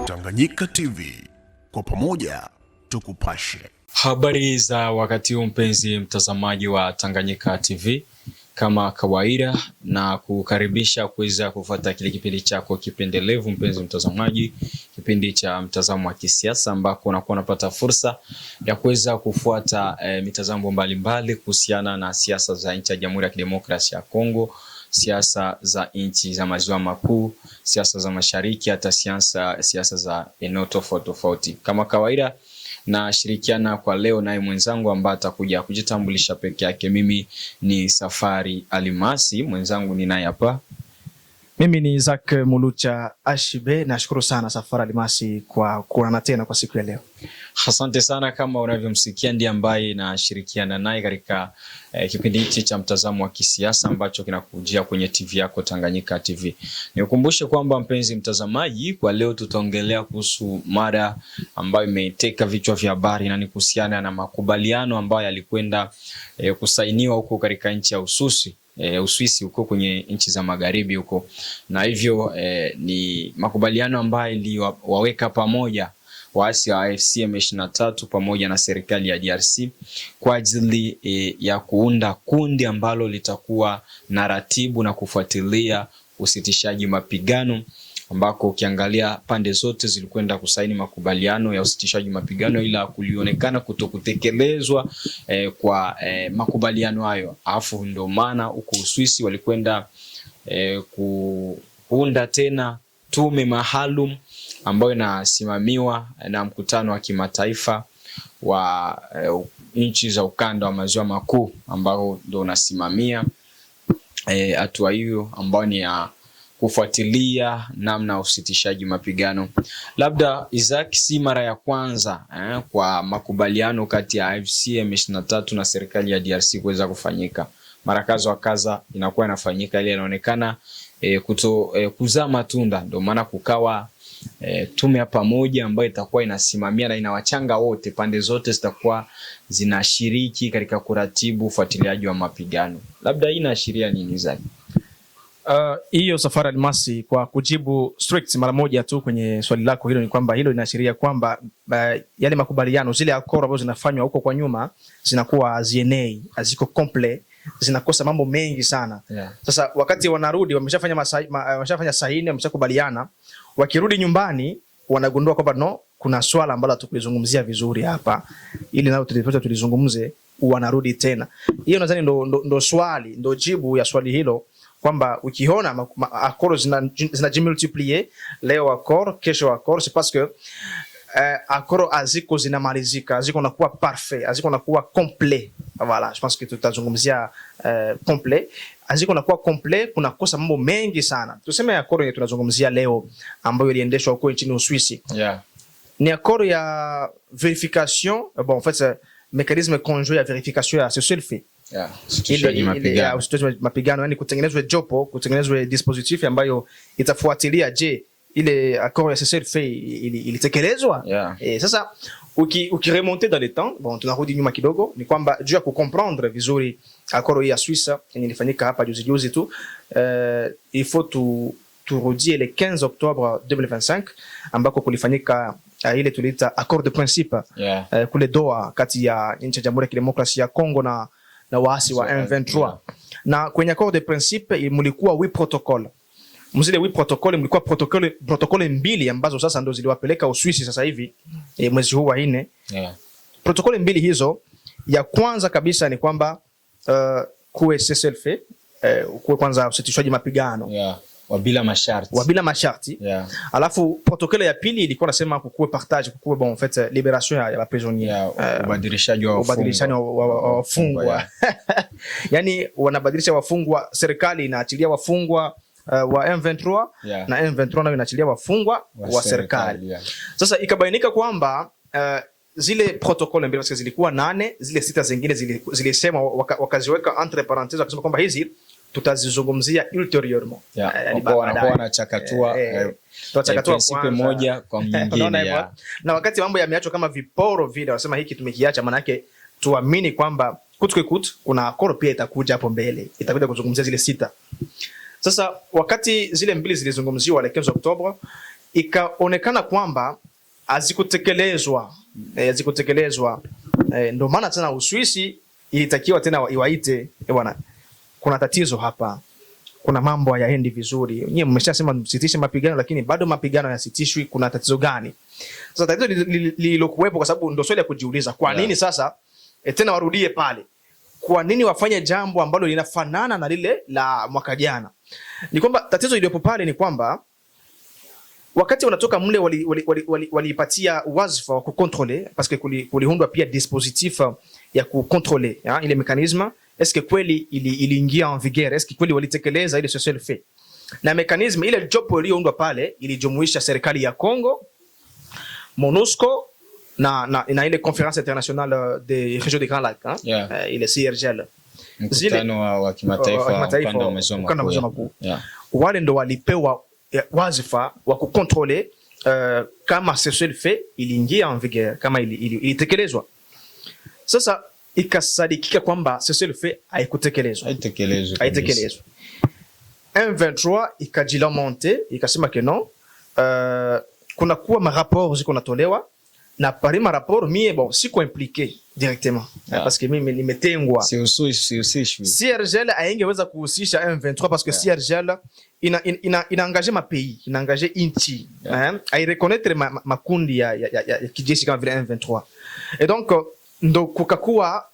Tanganyika TV, kwa pamoja tukupashe. Habari za wakati huu mpenzi mtazamaji wa Tanganyika TV, kama kawaida na kukaribisha kuweza kufuata kile kipindi chako kipendelevu mpenzi mtazamaji, kipindi cha mtazamo wa kisiasa, ambako unakuwa unapata fursa ya kuweza kufuata mitazamo mbalimbali kuhusiana na siasa za nchi ya Jamhuri ya Kidemokrasia ya Kongo, siasa za nchi za maziwa makuu, siasa za mashariki, hata siasa za eneo tofauti tofauti. Kama kawaida na shirikiana kwa leo naye mwenzangu ambaye atakuja kujitambulisha peke yake. Mimi ni Safari Alimasi, mwenzangu ni naye hapa. Mimi ni Isaac Mulucha Ashibe. Nashukuru sana Safari Alimasi kwa kuonana tena kwa siku ya leo. Asante sana. Kama unavyomsikia ndiye ambaye nashirikiana naye katika kipindi hiki cha mtazamo wa kisiasa ambacho kinakujia kwenye TV yako Tanganyika TV. Nikukumbushe kwamba mpenzi mtazamaji, kwa leo tutaongelea kuhusu mada ambayo imeteka vichwa vya habari, na ni kuhusiana na makubaliano ambayo yalikwenda kusainiwa huko katika nchi ya Uswisi huko kwenye nchi za magharibi huko, na hivyo ni makubaliano ambayo iliwaweka pamoja waasi wa AFC M23 pamoja na serikali ya DRC kwa ajili ya kuunda kundi ambalo litakuwa na ratibu na kufuatilia usitishaji mapigano, ambako ukiangalia pande zote zilikwenda kusaini makubaliano ya usitishaji mapigano, ila kulionekana kutokutekelezwa kwa makubaliano hayo. Alafu ndio maana huko Uswisi walikwenda kuunda tena tume maalum ambayo inasimamiwa na mkutano wa kimataifa wa nchi za ukanda wa maziwa makuu, ambao ndio unasimamia hatua hiyo ambayo ni ya kufuatilia namna usitishaji mapigano. Labda Isaac, si mara ya kwanza kwa makubaliano kati ya AFC M23 na serikali ya DRC kuweza kufanyika. Mara kaza inakuwa inafanyika, ile inaonekana kuzaa matunda, ndio maana kukawa tume ya pamoja ambayo itakuwa inasimamia na inawachanga wote, pande zote zitakuwa zinashiriki katika kuratibu ufuatiliaji wa mapigano. Labda hii inaashiria nini zaidi? Hiyo Safari Alimasi, kwa kujibu strict mara moja tu kwenye swali lako hilo, ni kwamba hilo inaashiria kwamba yale makubaliano, zile akora ambazo zinafanywa huko kwa nyuma zinakuwa zienei, haziko complete, zinakosa mambo mengi sana. Yeah. Sasa wakati wanarudi wameshafanya sahihi, wameshakubaliana, wakirudi nyumbani wanagundua kwamba no, kuna swala ambalo tukulizungumzia vizuri hapa, ili nao tulizungumze, wanarudi tena. Hiyo nadhani ndo swali, ndo jibu ya swali hilo, kwamba ukiona akoro zinajimultiplier, leo akoro, kesho akoro, c'est parce que akoro aziko zinamalizika, aziko nakuwa parfait, aziko nakuwa complet. Voilà, je pense que tutazungumzia complet, aziko nakuwa complet, kuna kosa mambo mengi sana. Tuseme akoro yenye tunazungumzia leo ambayo iliendeshwa huko nchini Uswisi. Yeah. Ni akoro ya verification, bon en fait mécanisme conjoint ya verification ya cessez-le-feu. Yeah. Usitishaji mapigano, yani kutengenezwe jopo, kutengenezwe dispositif ambayo itafuatilia je, ile accord ya cessez-le-feu ilitekelezwa. Yeah. Sasa ukiremonter dans le temps, bon tunarudi nyuma kidogo, ni kwamba juu ya kucomprendre vizuri accord ya Suisse yenye ilifanyika hapa juzi tu, il faut turudie le 15 Octobre 2025 ambako kulifanyika ile tuliita accord de principe. Yeah. Kule Doha, kati ya nchi ya Jamhuri ya Kidemokrasia ya Kongo na waasi wa M23. Yeah. Na kwenye accord de principe mulikuwa 8 protocole. Mzile 8 protocole mulikuwa protocole mbili ambazo sasa ndo ziliwapeleka Uswisi sasa hivi mwezi huu wa 4. Yeah. Protocole mbili hizo, ya kwanza kabisa ni kwamba kuwe cessez-le-feu, kuwe kwanza usitishwaji mapigano. Yeah. Wabila masharti. Yeah. Alafu protokole ya pili ilikuwa nasema kukuwe partage, kukuwe bon en fait liberation ya la prisonnier, ubadilishaji wa wafungwa. Yani wanabadilisha wafungwa, serikali inaachilia wafungwa wa M23. Yeah. Na M23 nayo inaachilia wafungwa wa serikali. Yeah. Sasa ikabainika kwamba zile protokole mbili zilikuwa 8, zile 6 zingine zilisema wakaziweka entre parenthèses, wakasema kwamba hizi tutazizungumzia ultérieurement. Wanachakatua principe moja kwa nyingine. Na wakati mambo yameachwa kama viporo vile, wanasema hiki tumekiacha, maana yake tuamini kwamba kuna akoro pia itakuja hapo mbele, itakuja kuzungumzia zile 6. Sasa wakati zile mbili zilizungumziwa le 15 Oktoba, ikaonekana kwamba hazikutekelezwa. Ndio maana tena Uswisi ilitakiwa tena iwaite, bwana, kuna tatizo hapa, kuna mambo hayaendi vizuri. Nyinyi mmeshasema msitishe mapigano, lakini bado mapigano yasitishwi, kuna tatizo gani? Sasa tatizo lilokuwepo, kwa sababu ndio swali ya kujiuliza, kwa nini sasa tena warudie pale? Kwa nini wafanye jambo ambalo linafanana na lile la mwaka jana? Ni kwamba tatizo iliyopo pale ni kwamba wakati wanatoka mle walipatia wazifa wa kukontrole, parce que kuliundwa pia dispositif ya kukontrole ile mekanisme. Est-ce que kweli iliingia en vigueur? Est-ce que kweli walitekeleza ile social fait? Na mekanisme ile jopo iliyoundwa pale ilijumuisha serikali ya Kongo, MONUSCO na ile conférence internationale des régions des Grands Lacs, ile CIRGL, mkutano wa kimataifa ukanda wa maziwa makuu. Wale ndo walipewa wazifa wa kukontrole kama social fait iliingia en vigueur, kama ilitekelezwa. Sasa ikasadikika kwamba social fait haitekelezwa. M23 ikajilamante, ikasema que non, kuna kuwa ma rapport ziko natolewa na pari ma rapport mie bon siko impliqué directement parce que mimi nimetengwa. CIRGL haingeweza kuhusisha M23 parce que CIRGL ina engagé ma pays, ina engagé inchi, ai reconnaître makundi ya kijeshi kama vile M23. Et donc ndo kukakuwa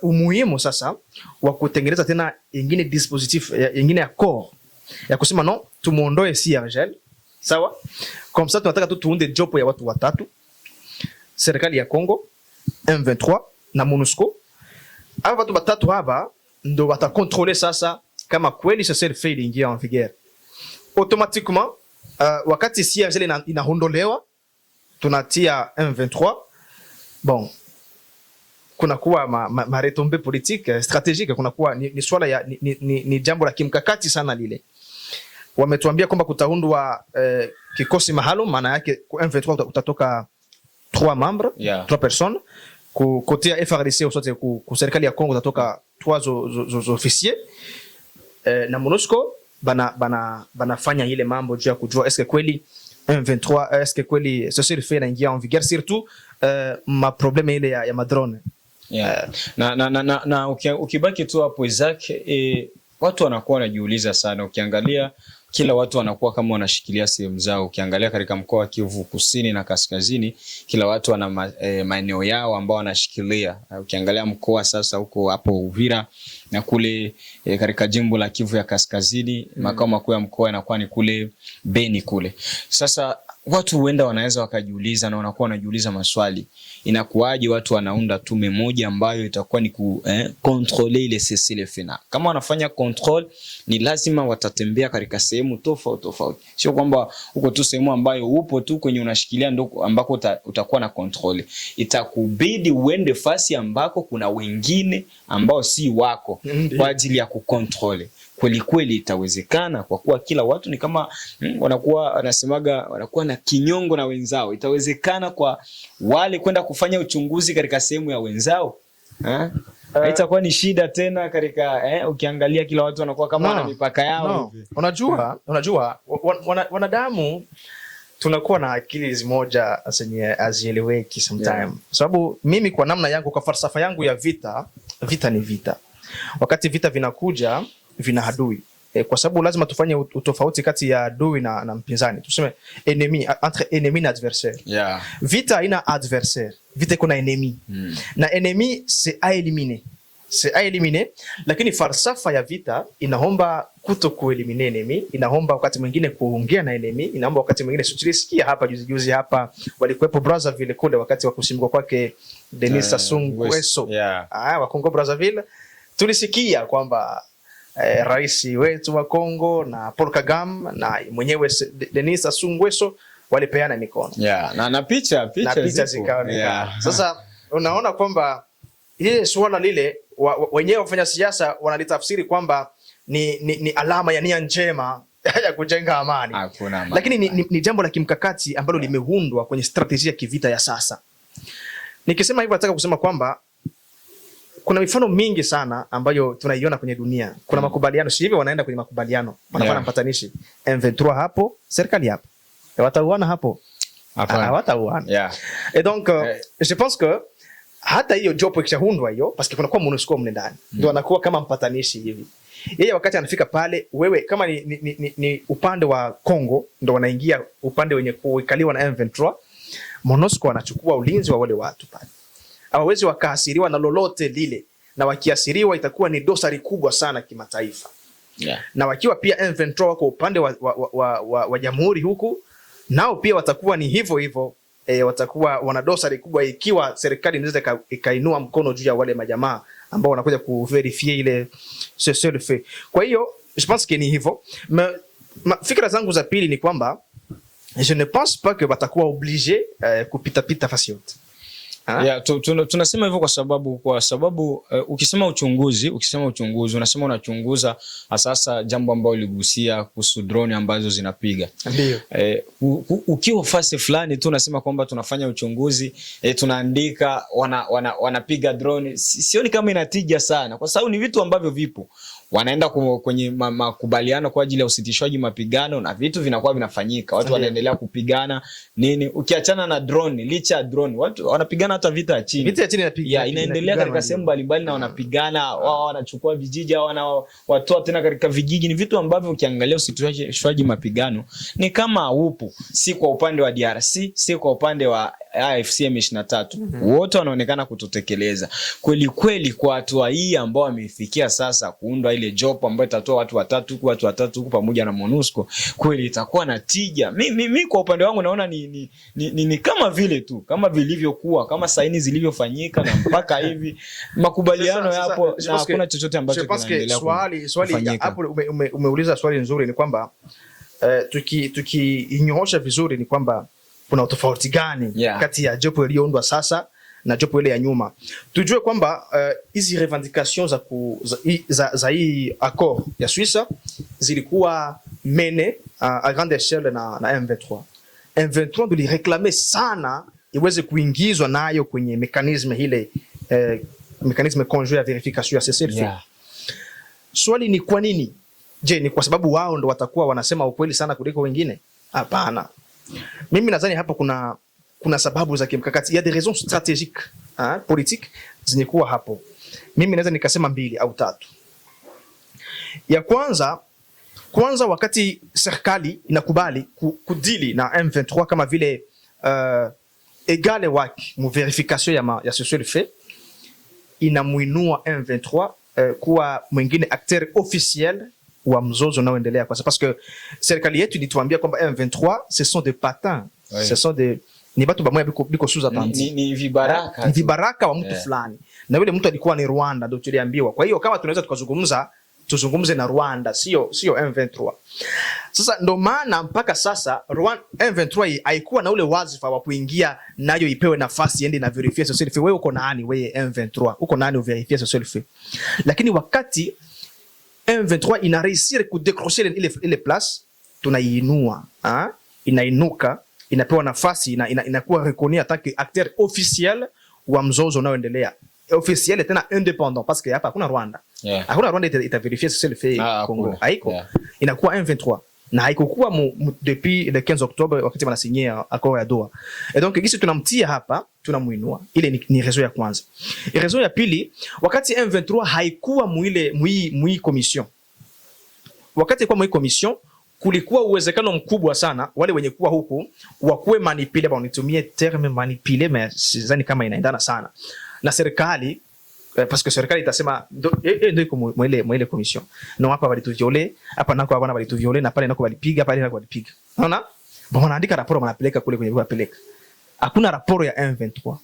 umuhimu sasa wa kutengeneza tena ingine dispositif, ingine accord ya kusema non, tumuondoe CIRGL, sawa? Comme ça tunataka tu tuunde jopo ya watu watatu, serikali ya Kongo, M23 na MONUSCO. Hapa watu watatu hapa ndo watakontrole sasa kama kweli sasa fait iliingia en vigueur. Automatiquement wakati CIRGL inaondolewa, tunatia M23, bon, kuna kuwa ma retombée politique stratégique, kuna kuwa ni swala ya ni jambo la kimkakati sana lile. Wametuambia kwamba kutaundwa kikosi maalum, maana yake M23 utatoka 3 membres, 3 personnes, côté FARDC au sote ku serikali ya Kongo utatoka 3 officiers, na MONUSCO banafanya ile mambo juu ya kujua est-ce que kweli M23, est-ce que kweli social fait inaingia en vigueur, surtout ma problème ile ya madrone. Na ukibaki tu hapo Isaac, watu wanakuwa wanajiuliza sana. Ukiangalia kila watu wanakuwa kama wanashikilia sehemu zao. Ukiangalia katika mkoa wa Kivu Kusini na Kaskazini, kila watu wana maeneo yao ambao wanashikilia. Ukiangalia mkoa sasa huko hapo Uvira na kule katika jimbo la Kivu ya Kaskazini, makao makuu ya mkoa yanakuwa ni kule Beni kule. Sasa watu huenda wanaweza wakajiuliza na wanakuwa wanajiuliza maswali. Inakuwaje watu wanaunda tume moja ambayo itakuwa ni contrôler ile cessez-le-feu? Kama wanafanya control, ni lazima watatembea katika sehemu tofauti. Sio kwamba uko tu sehemu ambayo upo tu kwenye unashikilia ndo ambako utakuwa na control. Itakubidi uende fasi ambako kuna wengine ambao si wako kwa ajili ya kucontrol. Kweli itawezekana, kwa kuwa kila watu ni kama wanakuwa wanasemaga wanakuwa na kinyongo na wenzao. Itawezekana kwa wale kwenda kufanya uchunguzi katika sehemu ya wenzao? Haitakuwa ni shida tena katika ukiangalia kila watu wanakuwa kama wana mipaka yao hivi. Unajua wanadamu tunakuwa na akili zimoja zenye hazieleweki sometimes. Sababu mimi kwa namna yangu, kwa falsafa yangu ya vita ni vita. Wakati vita vinakuja vina adui. Kwa sababu lazima tufanye utofauti kati ya adui na mpinzani. Tuseme ennemi, entre ennemi na adversaire. Vita haina adversaire, vita kuna ennemi. Na ennemi c'est à éliminer. Lakini falsafa ya vita inaomba kuto kuelimine ennemi, inaomba wakati mwingine kuongea na ennemi, inaomba wakati mwingine tulisikia hapa juzi hapa walikuwepo Brazzaville kule wakati wa kusimikwa kwake Denis Sassou Nguesso. Wa Congo Brazzaville. Tulisikia kwamba rais wetu wa Kongo na Paul Kagame na mwenyewe Denis Sassou Nguesso walipeana mikono. Na picha zikaonekana. Sasa unaona kwamba ile swala lile wenyewe wafanya siasa wanalitafsiri kwamba ni alama ya nia njema ya kujenga amani. Lakini ni jambo la kimkakati ambalo limeundwa kwenye strategia kivita ya sasa. Nikisema hivyo nataka kusema kwamba kuna mifano mingi sana ambayo tunaiona kwenye dunia. Kuna makubaliano, si hivyo wanaenda kwenye makubaliano. Wanafanya mpatanishi. M23 hapo, serikali hapo. watauana hapo. Hawatauana. Yeah. Et donc je pense que hata hiyo jopo ikishaundwa hiyo, parce que kuna kwa MONUSCO mle ndani ndio anakuwa kama mpatanishi hivi. Yeye wakati anafika pale, wewe kama ni upande wa Kongo ndio wanaingia upande wenye kuikaliwa na M23, MONUSCO anachukua ulinzi wa wale watu pale. Hawawezi wakaasiriwa na lolote lile, na wakiasiriwa itakuwa ni dosari kubwa sana kimataifa. Yeah. Na wakiwa pia M23 wako upande wa jamhuri huku, nao pia watakuwa ni hivyo hivyo. Watakuwa wana dosari kubwa ikiwa serikali inaweza ikainua mkono juu ya wale majamaa ambao wanakuja kuverify ile ce le fait. Kwa hiyo je pense que ni hivyo. Fikra zangu za pili ni kwamba je ne pense pas que watakuwa obligé kupita fasi yote. Yeah, tunasema hivyo kwa sababu ukisema uchunguzi unasema unachunguza sasa jambo ambalo ligusia kuhusu drone ambazo zinapiga. Ndio. Ukiwa fasi fulani tu unasema kwamba tunafanya uchunguzi, tunaandika wanapiga drone, sioni kama inatija sana, kwa sababu ni vitu ambavyo vipo. Wanaenda kwenye makubaliano kwa ajili ya usitishwaji mapigano na vitu vinakuwa vinafanyika. Watu wanaendelea kupigana nini. Ukiachana na drone, licha ya drone, watu wanapigana hata vita ya chini. Vita ya chini inaendelea katika sehemu mbalimbali na wanapigana, wao wanachukua vijiji au wanawatoa tena katika vijiji. Ni vitu ambavyo ukiangalia usitishwaji mapigano ni kama upo, si kwa upande wa DRC, si kwa upande wa AFC M23. Wote wanaonekana kutotekeleza. Kweli kwa hatua hii ambao wamefikia sasa kuundwa ile jopo ambayo itatoa watu watatu huku pamoja na MONUSCO, kweli itakuwa na tija. Mimi kwa upande wangu naona ni kama vile tu, kama vilivyokuwa, kama saini zilivyofanyika na mpaka hivi makubaliano yapo na hakuna chochote ambacho kinaendelea. Swali hapo umeuliza swali nzuri, ni kwamba tukiinyoosha vizuri ni kwamba kuna utofauti gani kati ya jopo iliyoundwa sasa na jopo ile ya nyuma. Tujue kwamba hizi revendications za hii accord ya Suisse zilikuwa mene à grande échelle na M23. M23 ndio réclamer sana iweze kuingizwa nayo kwenye mekanisme ile mekanisme conjoint ya verification ya cessez-le-feu. Swali ni kwa nini? Je, ni kwa sababu wao ndo watakuwa wanasema ukweli sana kuliko wengine? Hapana. Mimi nadhani hapo kuna sababu za kimkakati, ya des raisons stratégiques politiques zinikuwa hapo. Mimi naweza nikasema 2 au 3. Ya kwanza wakati serikali inakubali kudili na M23 kama vile egale wake mu verification ya cessez-le-feu, inamuinua M23 kuwa mwingine acteur officiel wa mzozo unaoendelea, kwa sababu parce que serikali yetu ilituambia kwamba M23 ce sont des patins, ce sont des ni batu bamoya biko sous Atlantique, ni vibaraka wa mtu fulani, na yule mtu alikuwa ni Rwanda, ndio tuliambiwa. Kwa hiyo kama tunaweza tuzungumze na Rwanda, sio M23. Sasa ndo maana mpaka sasa M23 haikuwa na ule wazifa wa kuingia nayo ipewe nafasi iende na verify cessez-le-feu. Wewe uko nani? Wewe M23 uko nani uverify cessez-le-feu? Lakini wakati M23 ina réussir ku décrocher ile place, tunaiinua, inainuka, inapewa nafasi, inakuwa reconnu en tant que acteur officiel wa mzozo unaoendelea. Officiel tena indépendant, parce que hapa hakuna Rwanda. Hakuna Rwanda itaverifia cessez-le-feu Congo. Haiko. Inakuwa M23. Na haikokuwa depuis le 15 Octobre wakati wanasigné accord ya Doha. Et donc gisi tunamtia hapa, tunamuinua. Ile ni raison ya kwanza. Raison ya pili, wakati M23 haikuwa mui commission. Wakati kwa mui commission, kulikuwa uwezekano mkubwa sana wale wenye kuwa huku wakuwe manipule, nitumie terme manipule, mais sidhani kama inaendana sana na serikali, parce que serikali itasema ndio iko mwele commission. No, hapa walituviole, hapa nako hapana walituviole, na pale nako walipiga, pale nako walipiga. Unaona? Wanaandika raporo, wanapeleka kule kwenye wanapeleka. Hakuna raporo ya M23.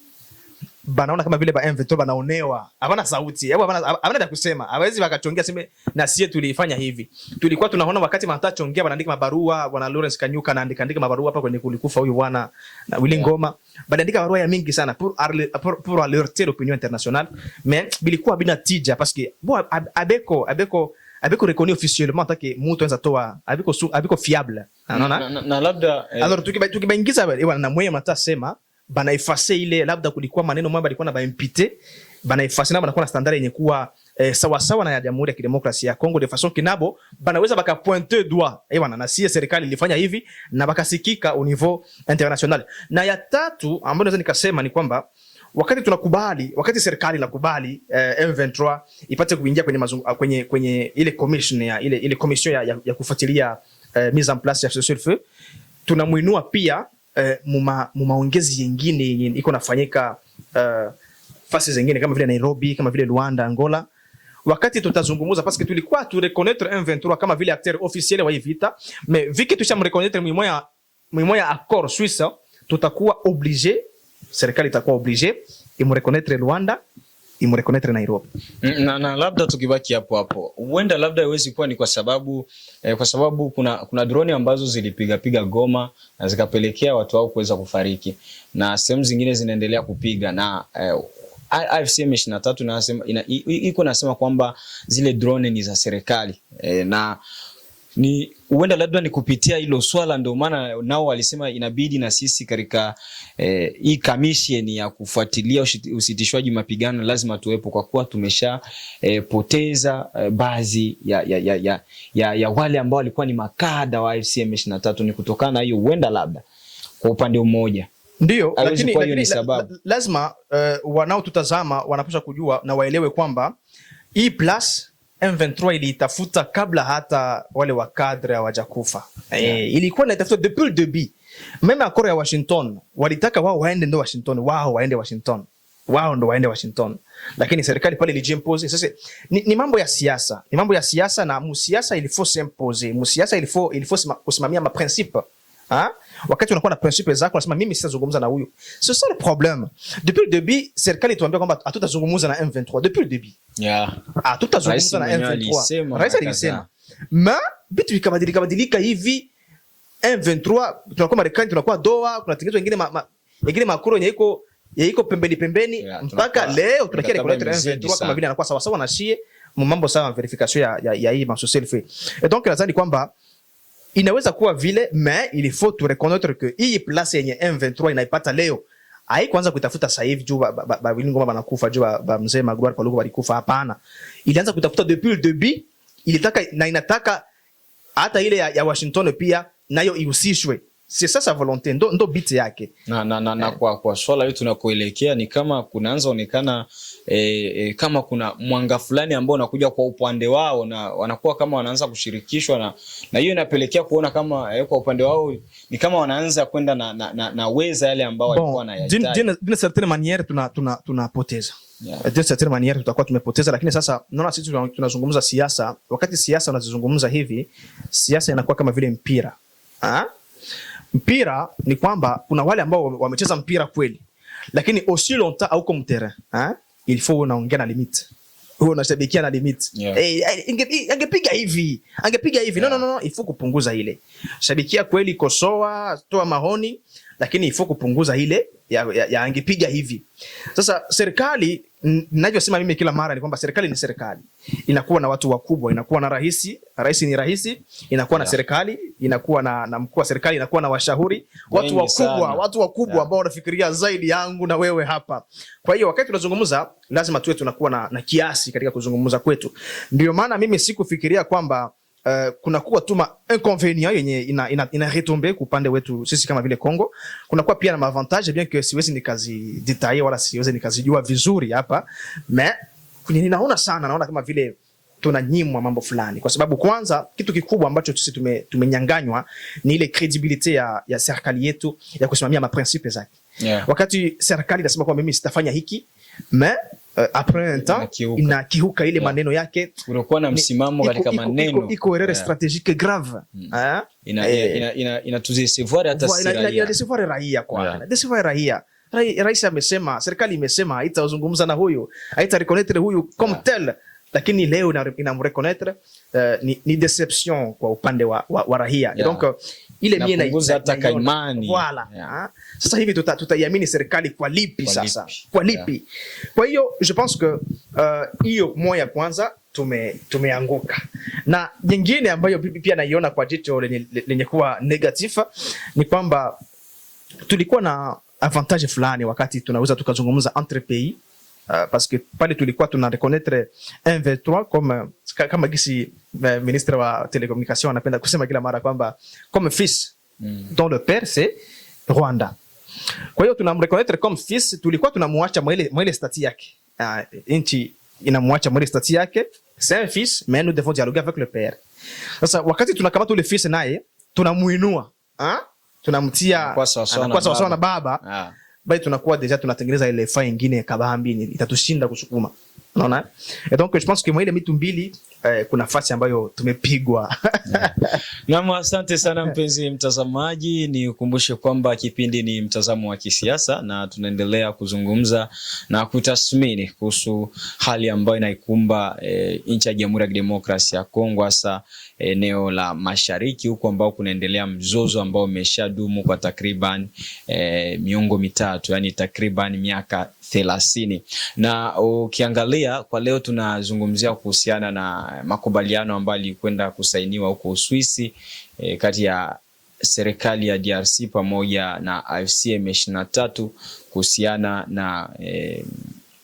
Banaona kama vile ba M23 banaonewa. Hapana sauti. Hapana ya kusema. Hawezi wakachongea sema na sie tulifanya hivi. Tulikuwa tunaona wakati wanatachongea wanaandika mabarua, wana Lawrence Kanyuka anaandika mabarua hapa kwenye kulikufa huyu bwana na Willy Ngoma. Banaandika barua ya mingi sana pour alerter l'opinion internationale, mais bilikuwa bina tija parce que bon abeko reconnu officiellement tant que mtu anza toa abeko fiable. Unaona? Na labda alors tukibaingiza na mwenye matasema bana effacer ile, labda kulikuwa maneno mambo alikuwa na ba impite, bana effacer na banakuwa na standard yenye kuwa sawa sawa na ya Jamhuri ya Kidemokrasia ya Kongo, de façon que nabo banaweza baka pointer doigt bwana, na sie serikali ilifanya hivi na bakasikika au niveau international. Na ya tatu ambayo naweza nikasema ni kwamba wakati serikali inakubali M23 ipate kuingia kwenye ile commission ile commission ya kufuatilia mise en place ya cessez-le-feu, tunamuinua pia maongezi yengine iko nafanyika fasi zingine kama vile Nairobi, kama vile Luanda, Angola. Wakati tutazungumuza parce que tulikuwa tu reconnaître M23 kama vile acteur officiel wa vita, mais vu que tushamreconnaître mimoya accord suisse, tutakuwa obligé, serikali itakuwa obligé imreconnaître Luanda, imreconnaître Nairobi. Na labda tukibaki hapo huenda labda iwezi kuwa ni kwa sababu kuna drone ambazo zilipiga Goma na zikapelekea watu wao kuweza kufariki, na sehemu zingine zinaendelea kupiga, na AFC M23 nasema iko nasema kwamba zile drone ni za serikali, na ni huenda labda ni kupitia hilo swala ndio maana nao walisema inabidi na sisi katika hii commission ya kufuatilia usitishwaji mapigano lazima tuwepo, kwa kuwa tumesha poteza baadhi ya wale ambao walikuwa ni makada wa AFC M23. Ni kutokana na hiyo huenda labda kwa upande mmoja ndio, lakini lazima wanaotutazama wanapaswa kujua na waelewe kwamba hii plus M23 ilitafuta kabla hata wale wa cadre hawajakufa. Ilikuwa inatafuta depuis le début. Même accord ya Washington walitaka wao waende Washington. Lakini serikali pale ilijimpose. Sasa ni mambo ya siasa. Ni mambo ya siasa, na musiasa il faut s'imposer. Musiasa il faut kusimamia ma principe. Wakati unakuwa na principe zako unasema mimi sitazungumza na huyu. C'est ça le problème. Depuis le début, serikali tuambia kwamba hatutazungumza na M23 depuis le début. Hatutazungumza na M23. Rais alisema. Ma bitu vikabadilika hivi, M23 tunakuwa Marekani, tunakuwa Doha, kunatengenezwa wengine makuru yiko pembeni mpaka leo tunakia reconnaître M23 kama vile anakuwa sawa sawa na shie mambo sawa verification ya hii cessez-le-feu. Et donc nadhani kwamba inaweza kuwa vile, mais il faut tu reconnaître que hii place yenye M23 inaipata leo haikuanza kutafuta sasa hivi juu ba Ngoma banakufa, juu ba mzee Magloire Paluku balikufa. Hapana, ilianza kutafuta depuis le début. Ilitaka na inataka hata ile ya Washington pia nayo ihusishwe. C'est ça sa volonté, ndo bit yake. Na kwa swala hili tunakoelekea ni kama kunaanza onekana kama kuna mwanga fulani ambao unakuja kwa upande wao, na wanakuwa kama wanaanza kushirikishwa, na hiyo inapelekea kuona kama kwa upande wao ni kama wanaanza kwenda na weza yale ambao walikuwa wanayahitaji. D'une certaine manière tunapoteza. D'une certaine manière tutakuwa tumepoteza, lakini sasa naona sisi tunazungumza siasa. Wakati siasa unazungumza hivi, siasa inakuwa kama vile mpira. Mpira ni kwamba kuna wale ambao wamecheza mpira kweli, lakini aussi longtemps au mterrain, il faut unaongea na limite, unashabikia na limite. Angepiga hivi no, il faut kupunguza ile shabikia kweli, kosoa, toa mahoni, lakini il faut kupunguza ile ya angepiga hivi. Sasa serikali, ninavyosema mimi kila mara ni kwamba serikali ni serikali, inakuwa na watu wakubwa, inakuwa na rais ni rais, inakuwa na serikali, inakuwa na mkuu wa serikali, inakuwa na washauri, watu wakubwa ambao wanafikiria zaidi yangu na wewe hapa. Kwa hiyo wakati tunazungumza lazima tuwe tunakuwa na kiasi katika kuzungumza kwetu. Ndio maana mimi sikufikiria kwamba kuna kuwa tuma inconvénient yenye ina retomber kupande wetu sisi kama vile Kongo. Kuna kuwa pia na avantage, bien que siwezi nikazi detailler wala siwezi nikazijua vizuri hapa, mais naona kama vile tunanyimwa mambo fulani, kwa sababu kwanza kitu kikubwa ambacho sisi tumenyanganywa ni ile credibility ya serikali yetu ya kusimamia ma principe zake. Wakati serikali inasema kwa mimi sitafanya hiki, mais après un temps inakiuka ile maneno yake, unakuwa na msimamo katika maneno, iko erreur stratégique grave. Inatudecevoir hata sisi, inadecevoir raia kwa inadecevoir raia. Rais amesema, serikali imesema haitazungumza na huyu, haitareconnaître huyu comme tel, lakini leo inamreconnaître. Ni deception kwa upande wa raia. Donc ile mimi inapunguza hata kaimani. Voilà. Sasa hivi tutaiamini serikali kwa lipi sasa? Kwa lipi? Kwa hiyo je pense que hiyo moja kwanza tumeanguka. Na nyingine ambayo pia naiona kwa jicho lenye kuwa negative ni kwamba tulikuwa na avantage fulani wakati tunaweza tukazungumza entre pays parce que pale tulikuwa tuna reconnaître M23 comme kama gisi ministre wa télécommunication anapenda kusema kila mara kwamba comme fils dont le père c'est Rwanda. Kwa hiyo tunamreconnaître comme fils, tulikuwa tunamuacha mwele stati yake. Nchi inamuacha mwele stati yake, c'est un fils mais nous devons dialoguer avec le père. Sasa wakati tunakamata ule fils naye tunamuinua, tunamtia kwa sawa na baba. Bali tunakuwa deja tunatengeneza ile fa nyingine kabambi itatushinda kusukuma. Unaona? Et donc je pense que moi ile mitu mbili kuna nafasi ambayo tumepigwa. Naam, asante sana mpenzi mtazamaji, ni ukumbushe kwamba kipindi ni mtazamo wa kisiasa na tunaendelea kuzungumza na kutathmini kuhusu hali ambayo inaikumba nchi ya Jamhuri ya Kidemokrasia ya Kongo, hasa eneo la Mashariki huko ambao kunaendelea mzozo ambao umeshadumu kwa takriban miongo mitatu, yani takriban miaka 30. Na ukiangalia kwa leo tunazungumzia kuhusiana na makubaliano ambayo yalikwenda kusainiwa huko Uswisi kati ya serikali ya DRC pamoja na AFC M23 kuhusiana na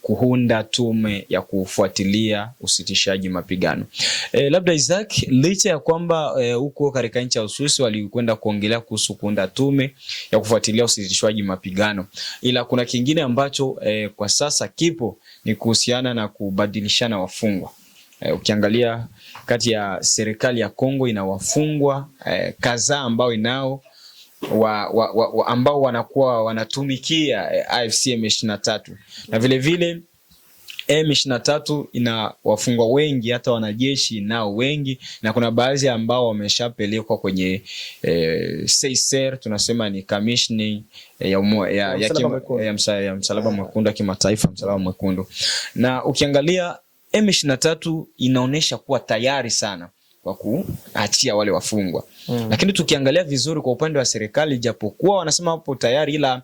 kuunda tume ya kufuatilia usitishaji mapigano. Labda Isaac, licha ya kwamba huko katika nchi ya Uswisi walikwenda kuongelea kuhusu kuunda tume ya kufuatilia usitishwaji mapigano, ila kuna kingine ambacho kwa sasa kipo ni kuhusiana na kubadilishana wafungwa. Ukiangalia kati ya serikali ya Kongo ina wafungwa kadhaa ambao inao ambao wanakuwa wanatumikia AFC M23, na vile vile M23 ina wafungwa wengi, hata wanajeshi nao wengi, na kuna baadhi ambao wameshapelekwa kwenye CICR, tunasema ni commissioning ya msalaba mwekundu ya kimataifa, msalaba mwekundu. Na ukiangalia M23 inaonesha kuwa tayari sana kwa kuachia wale wafungwa. Lakini tukiangalia vizuri kwa upande wa serikali, japokuwa wanasema hapo tayari, ila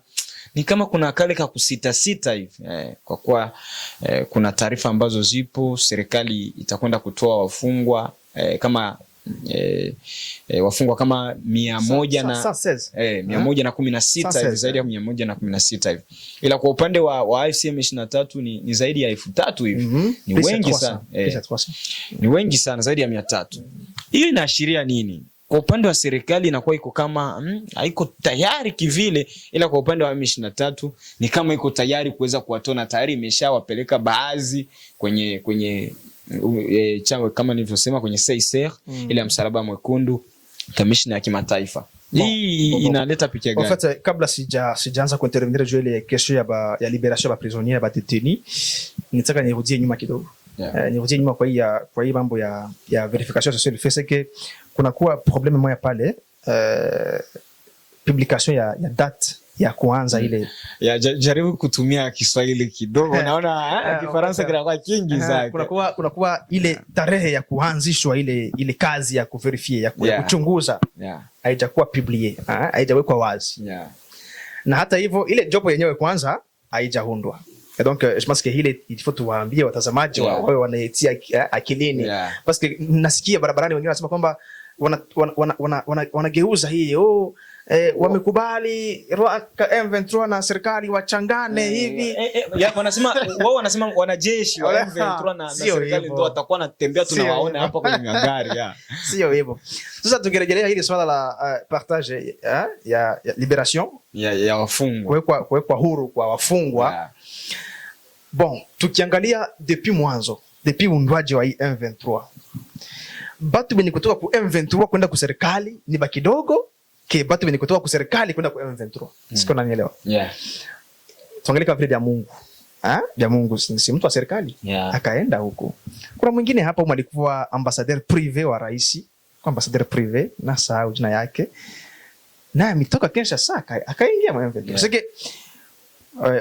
ni kama kuna kale ka kusita hivi. Kwa kuwa kuna taarifa ambazo zipo, serikali itakwenda kutoa wafungwa kama wafungwa kama 116 hivi, zaidi ya 116 hivi. Ila kwa upande wa AFC M23 ni zaidi ya 3000 hivi. Ni wengi sana. Ni wengi sana, zaidi ya 300. Hiyo inaashiria nini? Kwa upande wa serikali inakuwa iko kama haiko tayari kivile, ila kwa upande wa M23 ni kama iko tayari kuweza kuwatona, tayari imeshawapeleka baadhi kwenye kama nilivyosema kwenye CICR ile ya msalaba mwekundu, kamishna ya kimataifa. Hii inaleta picha gani? En fait, kabla sijaanza kuintervenir juu ile question ya liberation ya prisonniers ba détenus, nitaka nirudie nyuma kidogo. Nirudie nyuma kwa hii mambo ya verification sociale. Fait c'est que kuna kuwa problème moja pale, publication ya date ya kuanza ile jaribu kutumia Kiswahili kidogo, naona Kifaransa kinakuwa kingi zake. Kuna kuwa ile tarehe ya kuanzishwa ile kazi ya kuverify ya kuchunguza haijakuwa publié, haijawekwa wazi. Na hata hivyo ile jopo yenyewe kwanza haijaundwa. Donc je pense que ile il faut tuwaambie watazamaji wao wanaetia akilini, parce que nasikia barabarani wengine wanasema kwamba wanageuza hii wamekubali M23 na serikali wachangane hivi. Wanasema wanajeshi wa M23 na serikali ndio watakuwa wanatembea, tunawaona hapa kwenye magari. Sio hivyo. Sasa tungerejelea hili swala la partage ya liberation ya wafungwa, kuwekwa huru kwa wafungwa. Bon, tukiangalia depuis undwaji wa M23, batu benye kutoka ku M23 kwenda ku serikali ni ba kidogo ke batu benye kutoka ku serikali kwenda ku M23. Siko nanielewa. Tuangalie kama vile vya Mungu. Vya Mungu si mtu wa serikali. Akaenda huko. Kuna mwingine hapa alikuwa ambassadeur privé wa rais, kwa ambassadeur privé na sahau jina yake. Na ametoka Kinshasa akaingia mu M23. Sike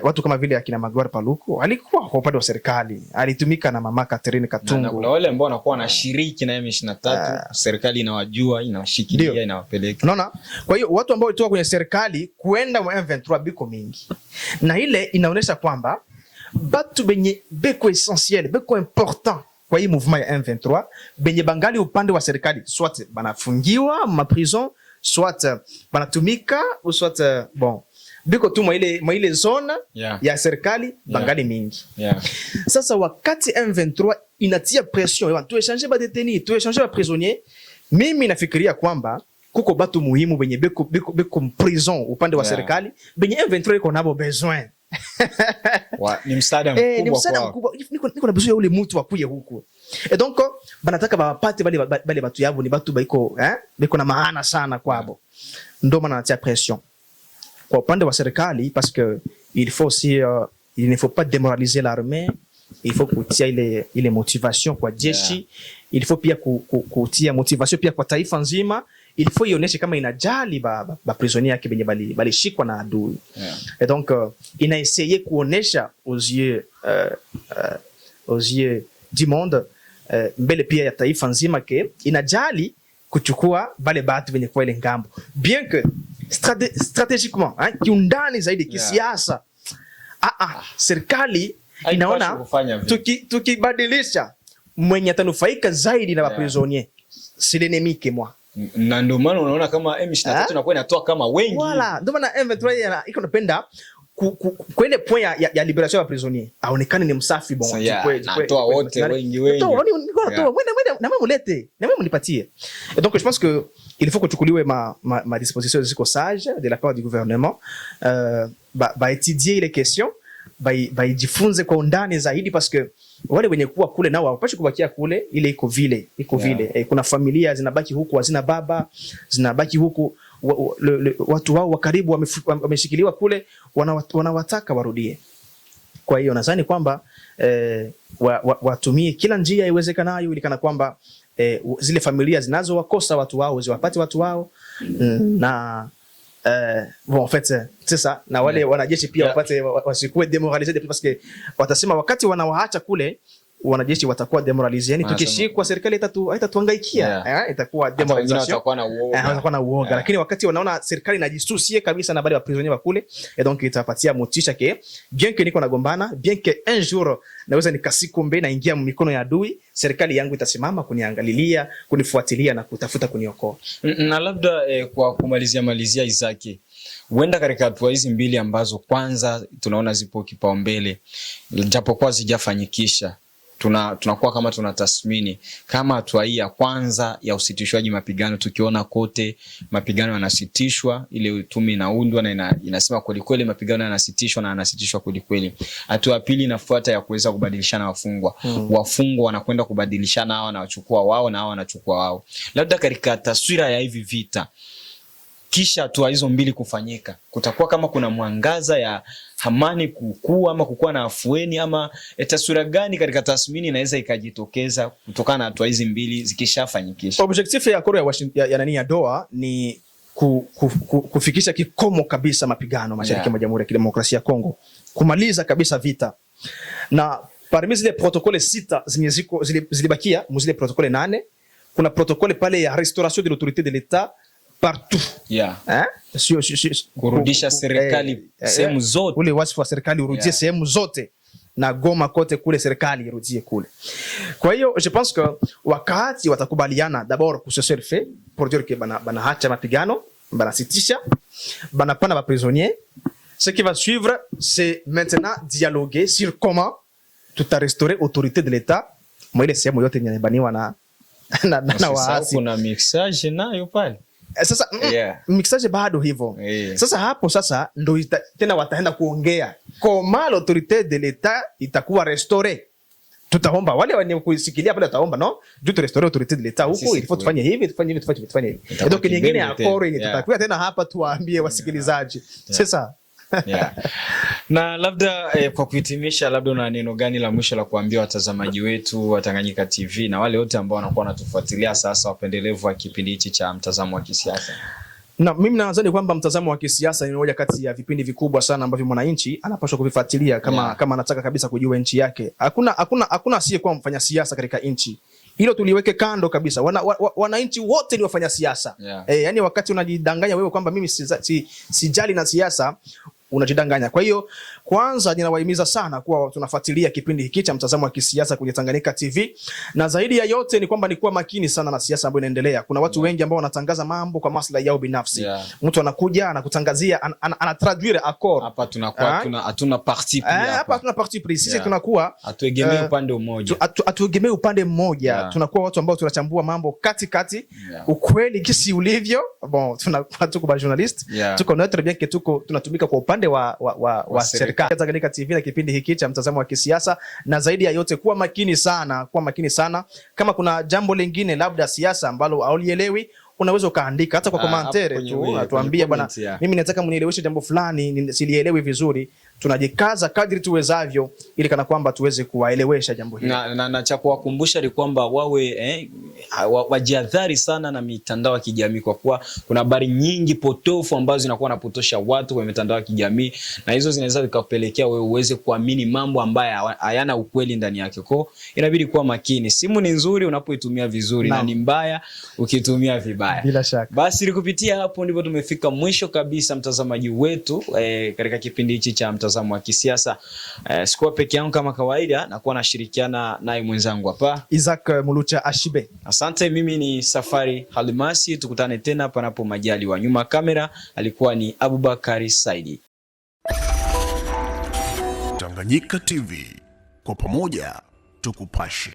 watu kama vile akina Magwar Paluku alikuwa kwa upande wa serikali, alitumika na mama Catherine Katungu. Na kuna wale ambao wanakuwa wanashiriki na M23, serikali inawajua, inawashikilia, inawapeleka. Unaona? Kwa hiyo watu ambao walitoka kwenye serikali kuenda mu M23 biko mingi. Na ile inaonyesha kwamba batu benye beko essentiel, beko important kwa hii mouvement ya M23, benye bangali upande wa serikali, soit banafungiwa ma prison, soit banatumika ou soit bon biko tu mwa ile zone ya serikali bangali mingi. Sasa wakati M23 inatia pression tu échanger ba détenus, tu échanger ba prisonniers, mimi nafikiria kwamba kuko batu muhimu benye beko prison upande wa serikali benye M23 iko nabo besoin. Ni msaada mkubwa. Ni msaada mkubwa. Niko na besoin ya ule mtu akuye huko. Et donc banataka bapate bale batu yabo ni batu beko na maana sana kwabo. Ndo maana natia pression kwa upande wa serikali, parce que il faut aussi il ne faut pas démoraliser l'armée, il faut kutia ile motivation kwa jeshi, il faut pia kutia motivation pia kwa taifa nzima, il faut ioneshe kama inajali ba prisonniers yake benye bali shikwa na adui. Et donc ina essayer kuonesha aux yeux du monde mbele pia ya taifa nzima ke inajali kuchukua bale batu benye kwa ile ngambo, bien que strategiquement kiundani zaidi kisiasa serikali inaona tukibadilisha mwenye atanufaika zaidi na waprisonniers c'est l'ennemi que moi. Na ndio maana unaona kama M23 inakuwa inatoa kama wengi. Voilà, ndio maana M23 iko napenda kwa ile point ya liberation ya prisonniers aonekane ni msafi bon, natoa wote wengi. Na mimi mulete, na mimi mnipatie. Et donc je pense que il faut que tukuliwe ma disposition ziko sage de la part du gouvernement, ba étudier les questions, ba jifunze kwa undani zaidi, parce que wale wenye kuwa kule nao hawapashi kubakia kule, ile iko vile kuna familia zinabaki huku hazina baba, zinabaki huku watu wao wa karibu wameshikiliwa kule, wanawataka warudie. Kwa hiyo nadhani kwamba watumie kila njia iwezekanayo ili kana kwamba zile familia zinazowakosa watu wao ziwapate watu wao, na bon en fait c'est ça, na wale wanajeshi pia wapate wasikuwe demoraliser, parce que watasema wakati wanawaacha kule wanajeshi watakuwa demoraliser, yani tukishikwa serikali haitatuhangaikia, itakuwa demoralisation, watakuwa na uoga. Lakini wakati wanaona serikali inajisusie kabisa na bale wa prisonniers wa kule, et donc itapatia motisha ke bien que niko nagombana, bien que un jour naweza nikasikumbe na ingia mikono ya adui, serikali yangu itasimama kuniangalilia, kunifuatilia na kutafuta kuniokoa. Na labda kwa kumalizia Isaki, huenda katika hatua hizi mbili ambazo kwanza tunaona zipo kipaumbele japokuwa zijafanyikisha, tunakuwa kama tunatathmini kama hatua hii ya kwanza ya usitishwaji mapigano, tukiona kote mapigano yanasitishwa, ile tume inaundwa na inasema kweli kweli mapigano yanasitishwa na yanasitishwa kweli kweli. Hatua ya pili inafuata ya kuweza kubadilishana wafungwa. Wafungwa wanakwenda kubadilishana, hao wanachukua wao na hao wanachukua wao. Labda katika taswira ya hivi vita, kisha hatua hizo mbili kufanyika, kutakuwa kama kuna mwangaza ya amani kukua ama kukua na afueni, ama taswira gani katika tathmini inaweza ikajitokeza kutokana na hatua hizi mbili zikishafanyikisha? Objectif ya Korea ya Doha ni kufikisha kikomo kabisa mapigano mashariki mwa Jamhuri ya Kidemokrasia ya Kongo, kumaliza kabisa vita. Na parmi zile protokole 6 zenye zilibakia, mzile protokole 8, kuna protokole pale ya restauration de l'autorité de l'État partout. Kurudisha serikali sehemu zote. Ule wasifu wa serikali urudie sehemu zote, na Goma kote kule serikali irudie kule. Kwa hiyo je pense que wakati watakubaliana d'abord pour ce fait pour dire que bana hacha mapigano, bana sitisha, bana pana ba prisonniers, ce qui va suivre c'est maintenant dialoguer sur comment tout à restaurer autorité de l'État moi ile sehemu yote nyabaniwa na waasi. Kuna mixage nayo pale. Sasa mixage bado hivyo. Sasa hapo ndo tena wataenda kuongea kama l'autorité de l'État itakuwa restaurée. Tutaomba wale wenye kusikilia pale, tutaomba no juu tu restaurer autorité de l'État huko, il faut tufanye hivi. Donc nyingine ya kore yenye tutakuwa tena hapa tuwaambie wasikilizaji. Sasa na labda kwa kuhitimisha, labda una neno gani la mwisho la kuambia watazamaji wetu wa Tanganyika TV na wale wote ambao wanakuwa wanatufuatilia sasa, wapendelevu wa kipindi hichi cha Mtazamo wa Kisiasa? Na mimi nadhani kwamba Mtazamo wa Kisiasa ni moja kati ya vipindi vikubwa sana ambavyo mwananchi anapaswa kuvifuatilia kama anataka kabisa kujua nchi yake. Hakuna asiyekuwa mfanya siasa katika nchi. Hilo tuliweke kando kabisa. Wananchi wote ni wafanya siasa. Yani wakati unajidanganya wewe kwamba mimi sijali na siasa, unajidanganya. Kwa hiyo kwanza ninawahimiza sana kuwa tunafuatilia kipindi hiki cha mtazamo wa kisiasa kwenye Tanganyika TV, na zaidi ya yote ni kwamba ni kuwa makini sana na siasa ambayo inaendelea. Kuna watu wengi ambao wanatangaza mambo kwa maslahi yao binafsi. Mtu anakuja anakutangazia anatraduire accord. Hapa tunakuwa hatuna parti pris. Hapa hatuna parti pris. Sisi tunakuwa hatuegemei upande mmoja. Hatuegemei upande mmoja. Tunakuwa watu ambao tunachambua mambo katikati, ukweli kisi ulivyo. Bon, tunakuwa tuko ba journalist. Tuko neutre bien que tunatumika kwa upande wa serikali. Tanganyika TV na kipindi hiki cha mtazamo wa kisiasa, na zaidi ya yote kuwa makini sana. Kama kuna jambo lingine labda siasa ambalo haulielewi, unaweza ukaandika hata kwa komantere tu, atuambie bwana, mimi nataka mnieleweshe jambo fulani silielewi vizuri. Tunajikaza kadri tuwezavyo ili kana kwamba tuweze kuwaelewesha jambo hili. Na cha kuwakumbusha ni kwamba wawe wajihadhari sana na mitandao ya kijamii, kwa kuwa kuna habari nyingi potofu ambazo zinakuwa napotosha watu kwenye mitandao ya kijamii, na hizo zinaweza zikapelekea wewe uweze kuamini mambo ambayo hayana ukweli ndani yake. Kwa inabidi kuwa makini. Simu ni nzuri unapoitumia vizuri, na ni mbaya ukitumia vibaya. Bila shaka. Basi kupitia hapo ndipo tumefika mwisho kabisa, mtazamaji wetu, katika kipindi hichi cha mtazamo wa kisiasa. Sikuwa peke yangu kama kawaida, na kuwa nashirikiana naye mwenzangu hapa Isaac Mulucha Ashibe. Asante, mimi ni Safari Halimasi, tukutane tena panapo majaliwa. Nyuma kamera alikuwa ni Abubakari Saidi. Tanganyika TV, kwa pamoja tukupashe.